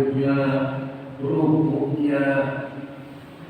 sujudnya, rukuknya.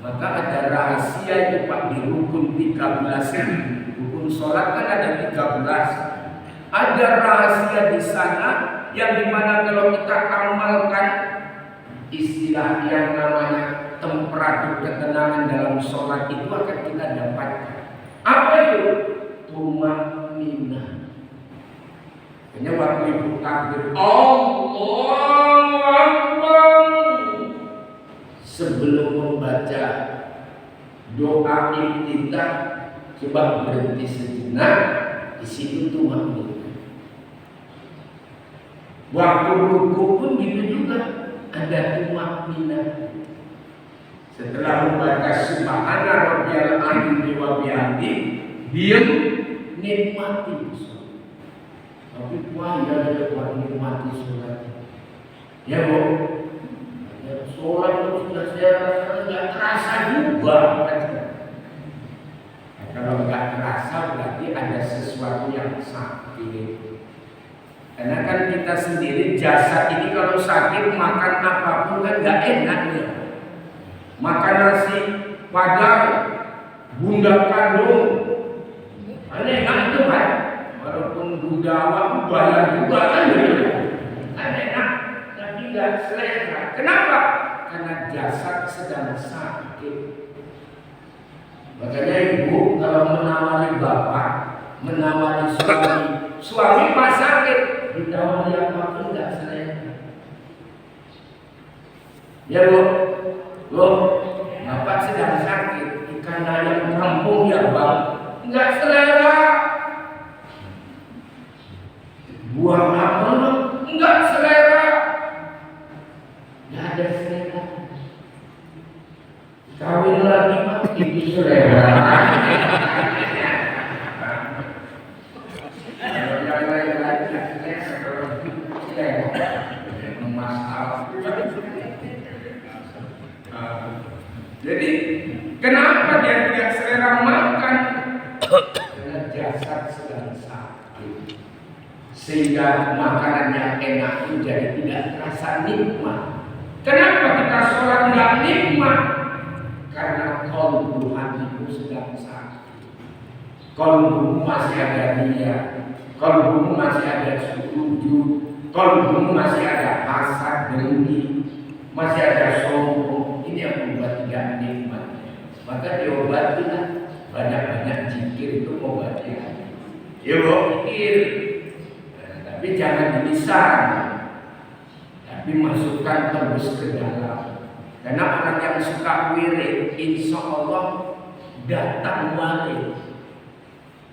Maka ada rahasia itu Pak di rukun 13. Rukun sholat kan ada 13. Ada rahasia di sana yang dimana kalau kita amalkan istilah yang namanya temperatur ketenangan dalam sholat itu akan kita dapatkan. Apa itu? Tumanina. Hanya waktu ibu takbir Allahu Akbar, sebelum membaca doa iftitah coba berhenti sejenak, di situ tumanina. Waktu ruku pun gitu juga, ada tumanina. Setelah membaca subhana rabbiyal a'la wa bihamdi, diam, nikmati. Tapi wajah ada buat nikmati sholat. Ya Bu, ya, sholat itu sudah saya rasa nggak terasa juga. Nah, kalau nggak terasa berarti ada sesuatu yang sakit. Karena kan kita sendiri jasad ini kalau sakit makan apapun kan nggak enak ya. Makan nasi padang, bunda kandung, aneh enak itu kan. Walaupun budawa bayar juga kan enak, tapi nggak selera. Kenapa? Karena jasad sedang sakit. Makanya ibu kalau menawari bapak, menawari suami pas sakit, ditawari apapun nggak selera. Ya Bu, bapak sedang sakit, ikan ayam kampung ya Bang, nggak selera. Buang apel enggak selera, enggak ada selera. Kawin lagi Pak, itu selera. Kalau yang lain-lain selera, masalah. Jadi kenapa dia tidak selera makan? Karena jasad sedang sakit. Sehingga makanan yang enak itu jadi tidak terasa nikmat. Kenapa kita sholat nggak nikmat? Karena qalbu hatimu sedang sakit. Qalbu masih ada dia, qalbu masih ada sujud, qalbu masih ada hasad, dengki, masih ada sombong. Ini yang membuat tidak nikmat. Maka diobatilah, banyak-banyak zikir itu mengobati hati. Ya Bu, zikir. Tapi jangan di lisan, tapi masukkan terus ke dalam. Karena orang yang suka wirid, insya Allah datang warid.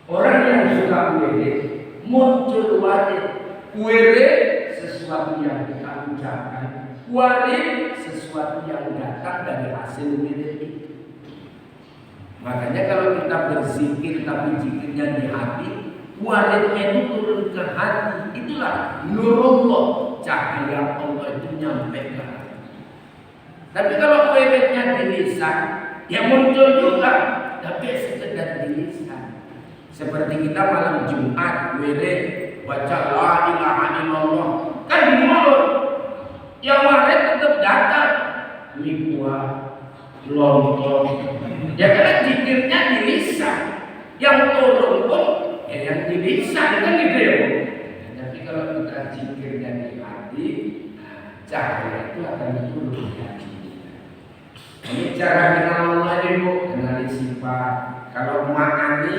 Orang yang suka wirid, muncul warid. Wirid sesuatu yang kita ucapkan, warid sesuatu yang datang dari hasil wirid itu. Makanya kalau kita berzikir tapi zikirnya di hati, waridnya itu turun ke hati. Itulah nurullah, cahaya Allah itu nyampe ke hati. Tapi kalau waridnya di lisan, ya muncul juga, tapi sekedar di lisan. Seperti kita malam Jumat wirid baca la ilaha illallah, kan di mulut. Yang warid tetap datang, liquah, lontong. Ya karena zikirnya di lisan, yang turun pun yang di lisan kan gitu ya Bu. Tapi kalau kita zikirnya di hati, cahaya itu akan turun di hati. Ini cara kenal Allah ini Bu, kenali sifat. Kalau ma'ani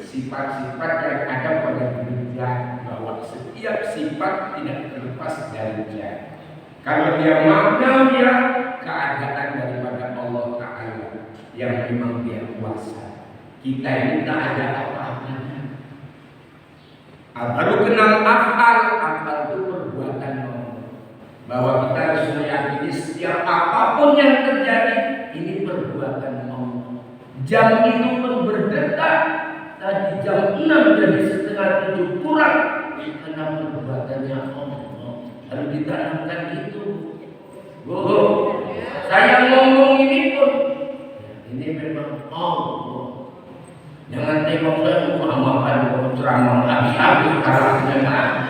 sifat-sifat yang ada pada diri, bahwa setiap sifat tidak terlepas dari dia. Kalau dia makna dia keadaan daripada Allah Ta'ala yang memang dia kuasa. Kita ini tak ada apa-apanya. Baru kenal afal itu perbuatan Allah. Bahwa kita harus meyakini setiap apapun yang terjadi ini perbuatan Allah. Jam itu pun berdetak. Tadi jam 6 jadi setengah 7 kurang. Karena perbuatannya Allah. Harus ditanamkan itu. Saya ngomong ini pun ini memang Allah. Jangan tengok saya Muhammad ceramah habis-habis kalau jangan.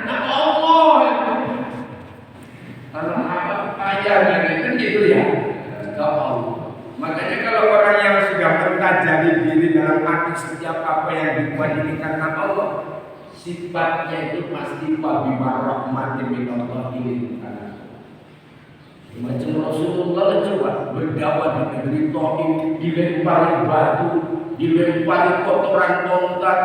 Nah Allah. Kalau perhatiannya itu gitu ya. Makanya kalau orang yang sudah mentajari diri dalam hati setiap apa yang dibuat ini karena Allah, sifatnya itu pasti wabima rahmatin minallah ini. Macam Rasulullah coba berdakwah di negeri Taif, dilempari batu, dilempari kotoran ontak,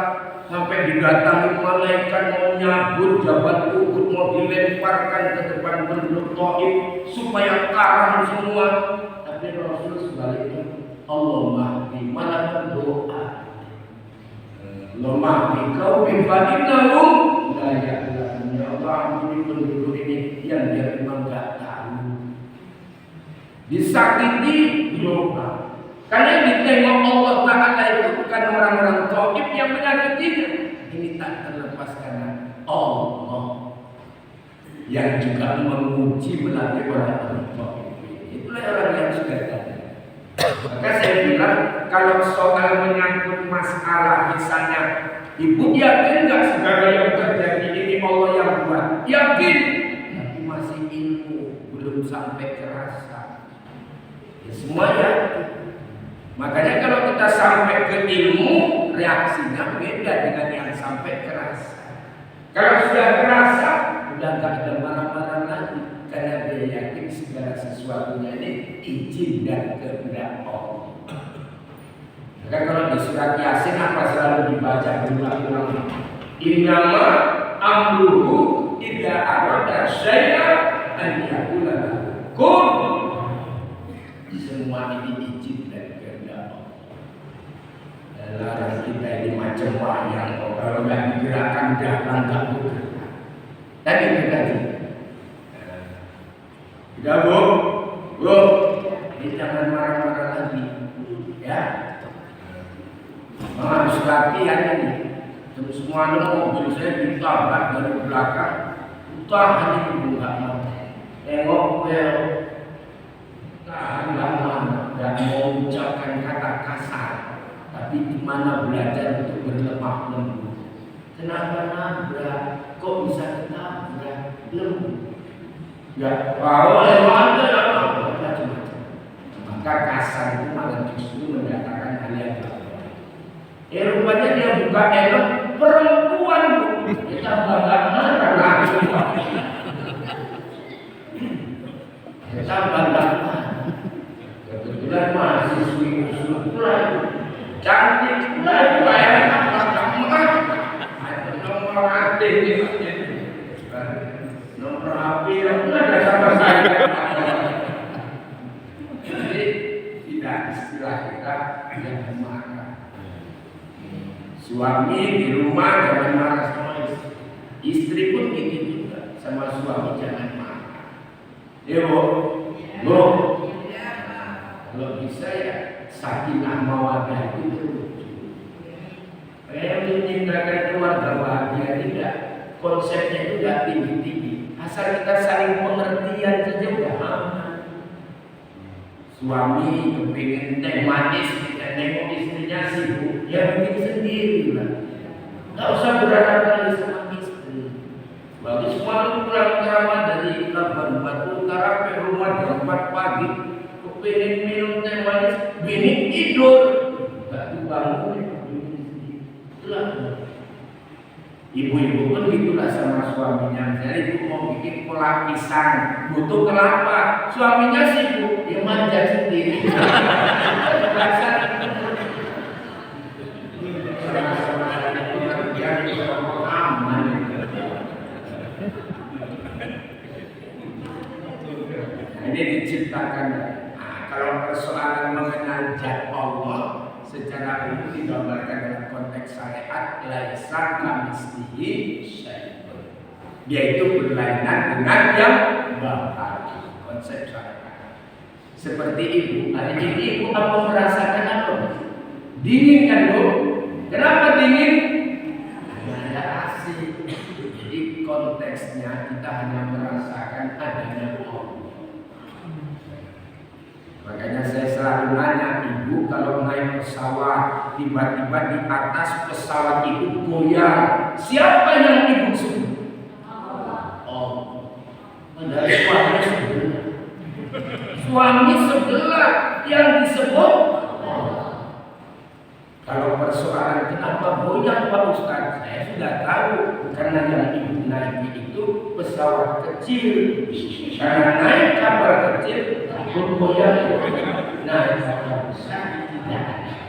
sampai didatangi malaikat mau nyabut Jabal Uhud, mau dilemparkan ke depan penduduk Taif supaya karam semua. Tapi Rasul sebaliknya, Allahumma malah berdoa, Allahumma kau bifadinahum la ya'lamun. Ya Allah, ampuni penduduk ini yang dia memang gak tahu. Disakiti doa. Karena ditengok Allah Ta'ala itu bukan orang-orang Taif yang menyakitinya. Ini tak terlepas karena Allah yang juga menguji melalui orang-orang Taif. Itulah orang yang sudah ada. Maka saya bilang kalau soal menyangkut masalah misalnya ibu yakin nggak segala yang terjadi ini Allah yang buat? Yakin, tapi masih ilmu belum sampai kerasa. Ya, semua ya. Makanya kalau kita sampai ke ilmu, reaksinya beda dengan yang sampai kerasa. Kalau sudah kerasa, udah nggak ada marah-marah lagi, karena dia yakin segala sesuatunya ini izin dan kehendak Allah. Maka kalau di surat Yasin apa selalu dibaca berulang-ulang? Innama amruhu idza arada syai'an an yaqula lahu kun. Semua ini izin dan kehendak Allah. Larang kita ini macam wayang, kalau nggak digerakkan jalan nggak bergerak. Tadi itu tadi. Tidak bu, ini jangan marah-marah lagi, ya. Harus latihan ini. Terus semua mobil saya ditabrak dari belakang, tahan ini nggak mau. Tengok belok. Nggak mau ucapkan kata kasar, tapi di mana belajar untuk berlemah lembut. Kenapa nabrak? Kok bisa ketabrak? Lembut. Ya, kalau ada macam-macam. Maka kasar itu malah justru mendatangkan hal yang baik. Rupanya dia buka elok perempuan bu. Kita bangga marah lagi. Kita bangga. Kebetulan mahasiswi usul lagi, cantik lagi, bayar nomor hati nomor api yang ada sama saya. Jadi tidak istilah kita jangan marah. Suami di rumah jangan marah sama istri. Istri pun gitu juga sama suami jangan marah. Ya bu. Kalau bisa ya sakinah mawaddah itu lucu. Kayak menciptakan keluarga bahagia tidak. Konsepnya itu tidak tinggi-tinggi. Asal kita saling pengertian saja udah aman. Suami kepingin teh manis, kita nengok istrinya sibuk, ya bikin sendiri lah. Gak usah berharap lagi sama istri. Bagi semua pulang keramat dari Labuan Batu Utara ke rumah jam 4 pagi. Pengen minum teh manis, bini tidur, gak dibangun. Itulah ibu-ibu pun gitulah sama suaminya. Misalnya ibu mau bikin kolak pisang, butuh kelapa, suaminya sibuk, dia manja sendiri. Aman. Ini diciptakan. Kalau persoalan mengenal zat Allah secara umum digambarkan dalam konteks syariat laisa kamitslihi syai'un. Yaitu berlainan dengan yang bahagia. Konsep syariat. Seperti ibu, hari ini ibu apa merasakan apa? Dingin kan bu? Kenapa dingin? Ada AC. Jadi konteksnya kita hanya merasakan adanya Allah. Makanya saya selalu nanya ibu kalau naik pesawat tiba-tiba di atas pesawat itu goyang, siapa yang ibu sebut? Allah. Padahal suaranya sebenarnya suami sebelah yang disebut. Kalau persoalan kenapa goyang Pak Ustaz, saya sudah tahu karena yang ibu naik itu pesawat kecil. Karena naik kapal kecil, bergoyang naik kapal besar tidak ada.